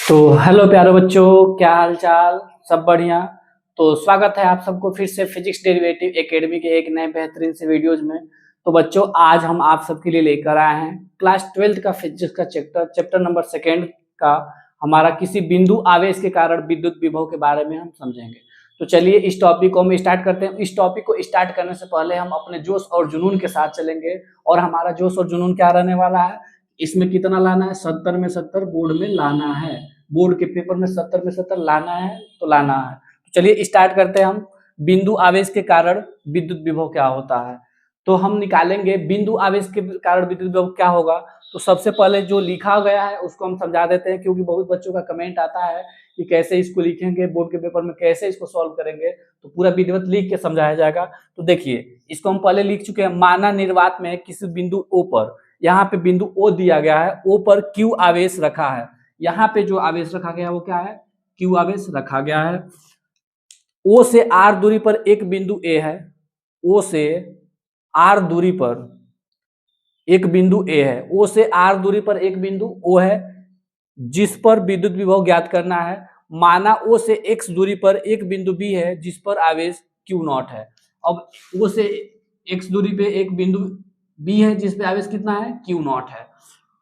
तो हेलो प्यारे बच्चों, क्या हाल चाल। सब बढ़िया। तो स्वागत है आप सबको फिर से फिजिक्स डेरिवेटिव एकेडमी के एक नए बेहतरीन से वीडियोज में। तो बच्चों, आज हम आप सबके लिए लेकर आए हैं क्लास 12th का फिजिक्स का चैप्टर नंबर सेकेंड का। हमारा किसी बिंदु आवेश के कारण विद्युत विभव के बारे में हम समझेंगे। तो चलिए इस टॉपिक को हम स्टार्ट करते हैं। इस टॉपिक को स्टार्ट करने से पहले हम अपने जोश और जुनून के साथ चलेंगे। और हमारा जोश और जुनून क्या रहने वाला है, इसमें कितना लाना है, 70 में 70 बोर्ड में लाना है। बोर्ड के पेपर में 70 में 70 लाना है तो लाना है। तो चलिए स्टार्ट करते हैं हम। बिंदु आवेश के कारण विद्युत विभव क्या होता है, तो हम निकालेंगे बिंदु आवेश के कारण विद्युत विभव क्या होगा। तो सबसे पहले जो लिखा गया है उसको हम समझा देते हैं, क्योंकि बहुत बच्चों का कमेंट आता है कि कैसे इसको लिखेंगे बोर्ड के पेपर में, कैसे इसको सॉल्व करेंगे। तो पूरा विधिवत लिख के समझाया जाएगा। तो देखिए, इसको हम पहले लिख चुके हैं। माना निर्वात में किसी बिंदु O पर, यहाँ पे बिंदु O दिया गया है, O पर Q आवेश रखा है। यहाँ पे जो आवेश रखा गया है वो क्या है, Q आवेश रखा गया है। O से R दूरी पर एक बिंदु A है। O से R दूरी पर एक बिंदु A है। O से R दूरी पर एक बिंदु O है जिस पर विद्युत विभव ज्ञात करना है। माना O से X दूरी पर एक बिंदु B है जिस पर आवेश Q0 है। अब O से X दूरी पे एक बिंदु B है जिस पे आवेश कितना है, Q0 है।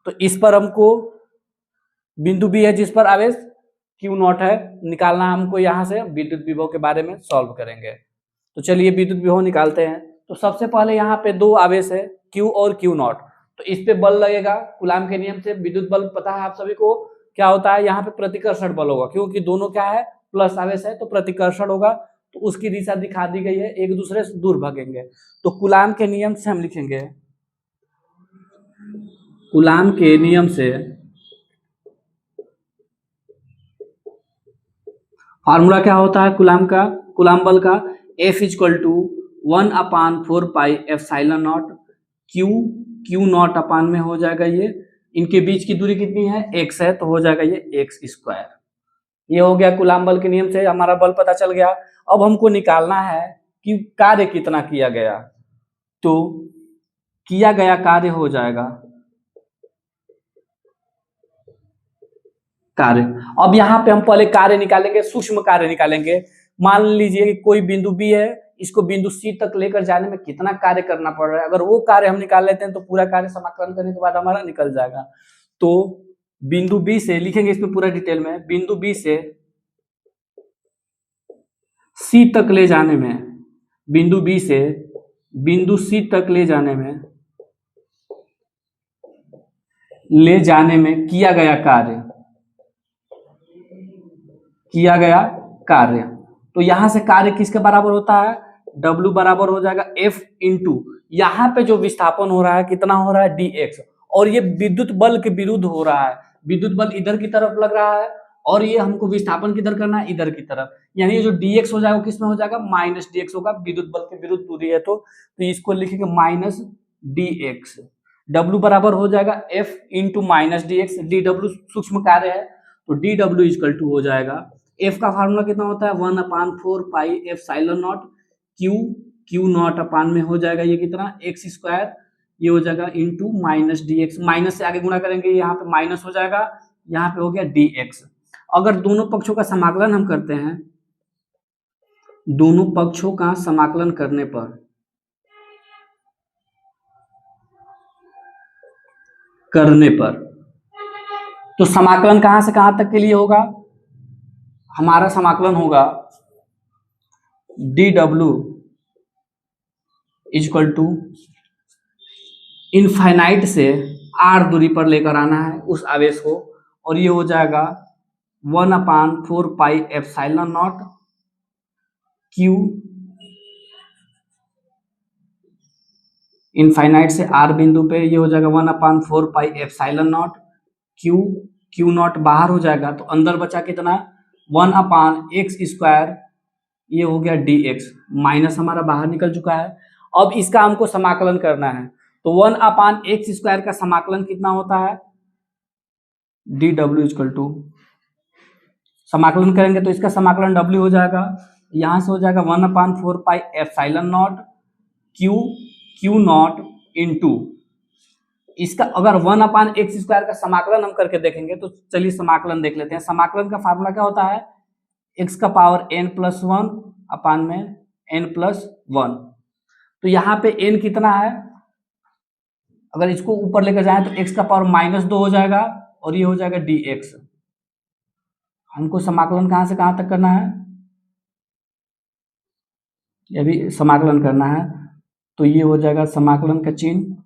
तो इस पर हमको बिंदु B है जिस पर आवेश Q0 है निकालना है हमको। यहाँ से विद्युत विभव के बारे में सॉल्व करेंगे। तो चलिए विद्युत विभव निकालते हैं। तो सबसे पहले यहाँ पे दो आवेश है, Q और Q0। तो इस पे बल लगेगा कूलाम के नियम से। विद्युत बल पता है आप सभी को क्या होता है, यहाँ पे प्रतिकर्षण बल होगा, क्योंकि दोनों क्या है, प्लस आवेश है तो प्रतिकर्षण होगा। तो उसकी दिशा दिखा दी गई है, एक दूसरे से दूर भागेंगे। तो कूलाम के नियम से हम लिखेंगे, कूलाम के नियम से फार्मूला क्या होता है कूलाम का, कूलाम बल का, F इक्वल टू 1/4πε0 Q0 अपान में हो जाएगा ये। इनके बीच की दूरी कितनी है, x है, तो हो जाएगा ये x स्क्वायर। ये हो गया कूलाम बल के नियम से हमारा बल पता चल गया। अब हमको निकालना है कि कार्य कितना किया गया। तो किया गया कार्य हो जाएगा कार्य। अब यहाँ पे हम पहले कार्य निकालेंगे, सूक्ष्म कार्य निकालेंगे। मान लीजिए कि कोई बिंदु B है, इसको बिंदु C तक लेकर जाने में कितना कार्य करना पड़ रहा है। अगर वो कार्य हम निकाल लेते हैं तो पूरा कार्य समाकलन करने के बाद हमारा निकल जाएगा। तो बिंदु B से लिखेंगे इसमें पूरा डिटेल में, बिंदु B से C तक ले जाने में, बिंदु B से बिंदु C तक ले जाने में किया गया कार्य। तो यहां से कार्य किसके बराबर होता है, W बराबर हो जाएगा F इंटू, यहाँ पे जो विस्थापन हो रहा है कितना हो रहा है, dx। और ये विद्युत बल के विरुद्ध हो रहा है, विद्युत बल इधर की तरफ लग रहा है और ये हमको विस्थापन किधर करना है, इधर की तरफ। यानी ये जो dx हो जाएगा किस में हो जाएगा, माइनस dx होगा, विद्युत बल के विरुद्ध दूरी है। तो इसको लिखेंगे माइनस dx। W बराबर हो जाएगा F into minus dx, dw सूक्ष्म कार्य है तो dw इक्वल टू हो जाएगा, F का फार्मूला कितना होता है, 1/4πε0 Q0 अपान में हो जाएगा ये कितना, x स्क्वायर, ये हो जाएगा इंटू माइनस dx। माइनस से आगे गुणा करेंगे, यहाँ पे माइनस हो जाएगा, यहाँ पे हो गया dx। अगर दोनों पक्षों का समाकलन हम करते हैं, दोनों पक्षों का समाकलन करने पर तो समाकलन कहां से कहां तक के लिए होगा, हमारा समाकलन होगा dw इक्वल टू इनफाइनाइट से r दूरी पर लेकर आना है उस आवेश को, और ये हो जाएगा 1/4πε0 Q, इनफाइनाइट से r बिंदु पे ये हो जाएगा 1/4πε0 Q0 बाहर हो जाएगा तो अंदर बचा कितना, 1/x स्क्वायर, ये हो गया dx। माइनस हमारा बाहर निकल चुका है। अब इसका हमको समाकलन करना है, तो 1/x स्क्वायर का समाकलन कितना होता है, dw इक्वल टू, समाकलन करेंगे तो इसका समाकलन w हो जाएगा, यहां से हो जाएगा 1/4πε0 Q0 इंटू इसका अगर 1/x² का समाकलन हम करके देखेंगे तो चलिए समाकलन देख लेते हैं। समाकलन का फार्मूला क्या होता है, x⁻n+1 अपान में n+1। तो यहाँ पे n कितना है, अगर इसको ऊपर लेकर जाए तो x⁻−2 हो जाएगा और ये हो जाएगा dx। हमको समाकलन कहां से कहां तक करना है, ये भी समाकलन करना है, तो ये हो जाएगा समाकलन का चिन्ह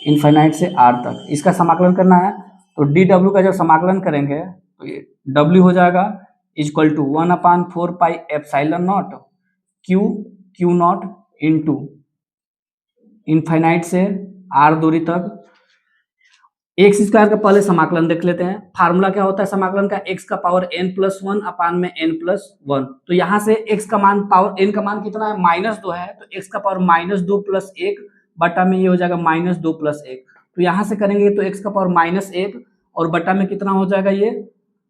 इनफाइनाइट से r तक, इसका समाकलन करना है। तो dw का जब समाकलन करेंगे तो ये w हो जाएगा equal to 1/4πε0 q0 into infinite से r दूरी तक x² का पहले समाकलन देख लेते हैं। फार्मूला क्या होता है समाकलन का, x⁻n+1 अपान में n+1। तो यहाँ से x का मान पावर n का मान कितना है, -2 है, तो x⁻−2 + 1 बटा में ये हो जाएगा -2 + 1। तो यहाँ से करेंगे तो x⁻−1 और बटा में कितना हो जाएगा ये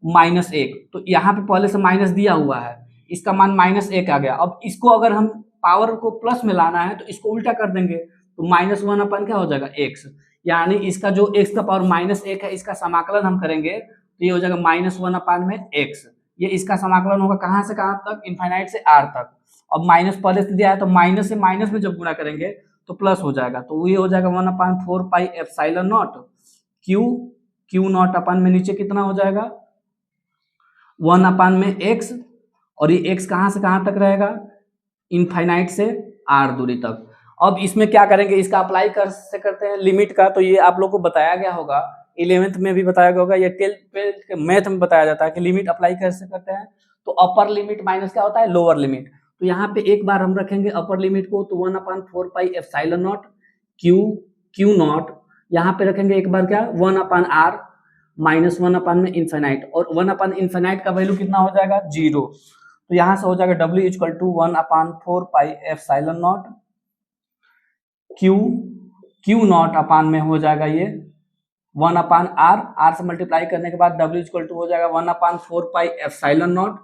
-1। तो यहाँ पे पहले से माइनस दिया हुआ है, इसका मान -1 आ गया। अब इसको अगर हम पावर को प्लस में लाना है तो इसको उल्टा कर देंगे, तो -1 अपन क्या हो जाएगा x, यानी इसका जो x⁻1 है इसका समाकलन हम करेंगे तो ये हो जाएगा -1 अपान में x। ये इसका समाकलन होगा कहां से कहां तक, इनफाइनाइट से r तक। अब माइनस पहले से दिया है तो माइनस से माइनस में जब गुणा करेंगे तो प्लस हो जाएगा, तो ये हो जाएगा 1/4πε0 q0 अपान में नीचे कितना हो जाएगा 1 अपान में x, और ये x कहां से कहां तक रहेगा, इनफाइनाइट से r दूरी तक। अब इसमें क्या करेंगे, इसका अप्लाई करते हैं लिमिट का। तो ये आप लोग को बताया गया होगा, 11th में भी बताया गया होगा, ये 12th मैथ में बताया जाता है कि लिमिट अप्लाई कैसे करते हैं। तो अपर लिमिट माइनस क्या होता है, लोअर लिमिट। तो यहाँ पे एक बार हम रखेंगे अपर लिमिट को, तो 1/4πε0 q0, यहाँ पे रखेंगे एक बार क्या 1/r -1 अपान में इनफाइनाइट, और 1/∞ का वैल्यू कितना हो जाएगा 0। तो यहाँ से हो जाएगा w इक्वल टू 1/4πε0 q0 अपान में हो जाएगा ये 1/r, r से मल्टीप्लाई करने के बाद w इक्वल टू हो जाएगा 1/4πε0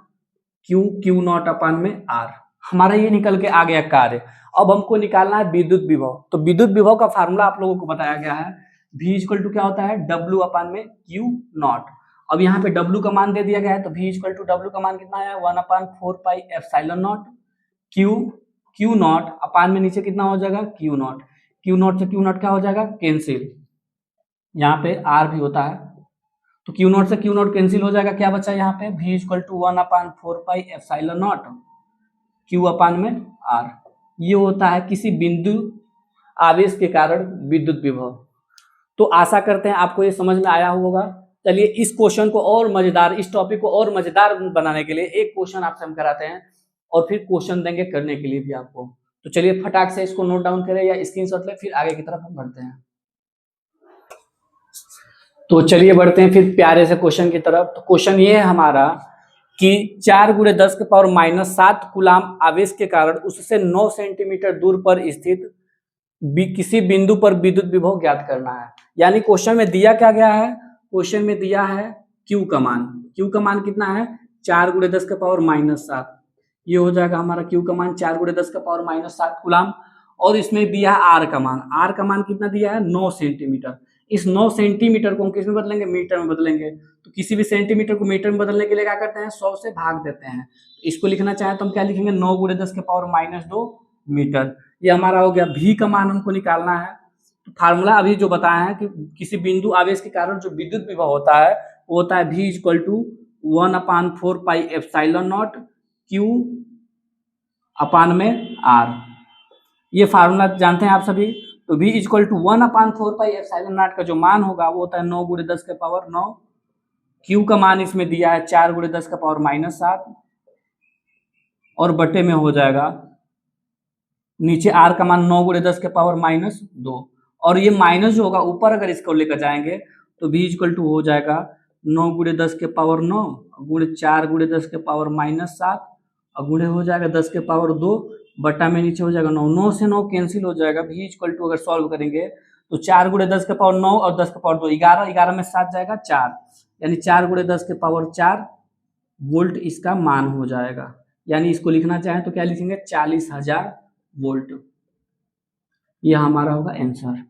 q0 अपान में r। हमारा ये निकल के आ गया कार्य। अब हमको निकालना है विद्युत विभव। तो विद्युत विभव का फार्मूला आप लोगों को बताया गया है, v इक्वल टू क्या होता है w अपान में q0। अब यहाँ पे w का मान दे दिया गया है, तो v इक्वल टू w का मान कितना है 1/4πε0 q0 अपान में नीचे कितना हो जाएगा q0 से q0 क्या हो जाएगा कैंसिल, यहाँ पे r भी होता है, तो q0 से q0 कैंसिल हो जाएगा, क्या बचा यहाँ पे v इक्वल टू 1/4πε0 q अपान में r। ये होता है किसी बिंदु आवेश के कारण विद्युत विभव। तो आशा करते हैं आपको ये समझ में आया होगा। चलिए इस क्वेश्चन को और मजेदार, इस टॉपिक को और मजेदार बनाने के लिए एक क्वेश्चन आपसे हम कराते हैं और फिर क्वेश्चन देंगे करने के लिए भी आपको। तो चलिए फटाक से इसको नोट डाउन करें या स्क्रीनशॉट लें, फिर आगे की तरफ हम बढ़ते हैं। तो चलिए बढ़ते हैं फिर प्यारे से क्वेश्चन की तरफ। तो क्वेश्चन ये है हमारा कि 4 × 10⁻⁷ कूलाम आवेश के कारण उससे 9 सेंटीमीटर दूर पर स्थित किसी बिंदु पर विद्युत विभव ज्ञात करना है। यानी क्वेश्चन में दिया क्या गया है, क्वेश्चन में दिया है Q का मान। Q का मान कितना है 4 × 10⁻⁷, ये हो जाएगा हमारा Q का मान 4 × 10⁻⁷ कूलाम, और इसमें दिया है R का मान। R का मान कितना दिया है 9 सेंटीमीटर। इस 9 सेंटीमीटर को हम किस में बदलेंगे, मीटर में बदलेंगे। तो किसी भी सेंटीमीटर को मीटर में बदलने के लिए क्या करते हैं 100 से भाग देते हैं। इसको लिखना चाहे तो हम क्या लिखेंगे 9 × 10⁻⁻2 मीटर। ये हमारा हो गया। V का मान हमको निकालना है। तो फार्मूला अभी जो बताया है कि किसी बिंदु आवेश के कारण जो विद्युत विभव होता है वो होता है V इक्वल टू 1/4πε0 Q अपान में R। ये फार्मूला जानते हैं आप सभी। तो V इक्वल टू 1/4πε0 का जो मान होगा वो होता है 9 × 10⁻9। Q का मान इसमें दिया है 4 × 10⁻⁷, और बटे में हो जाएगा नीचे R का मान 9 × 10⁻2, और ये माइनस जो होगा ऊपर अगर इसको लेकर जाएंगे तो V इक्वल टू हो जाएगा 9 × 10⁻9 गुणे 4 × 10⁻⁷, और गुणे हो जाएगा 10⁻2 बटा में नीचे हो जाएगा 9। 9 से 9 कैंसिल हो जाएगा। V इक्वल टू अगर सॉल्व करेंगे तो 4 × 10⁻9 और 10⁻2 11, 11 में 7 जाएगा 4, यानी 4 × 10⁻4 वोल्ट इसका मान हो जाएगा। यानी इसको लिखना चाहें तो क्या लिखेंगे 40,000 वोल्ट। यह हमारा होगा आंसर।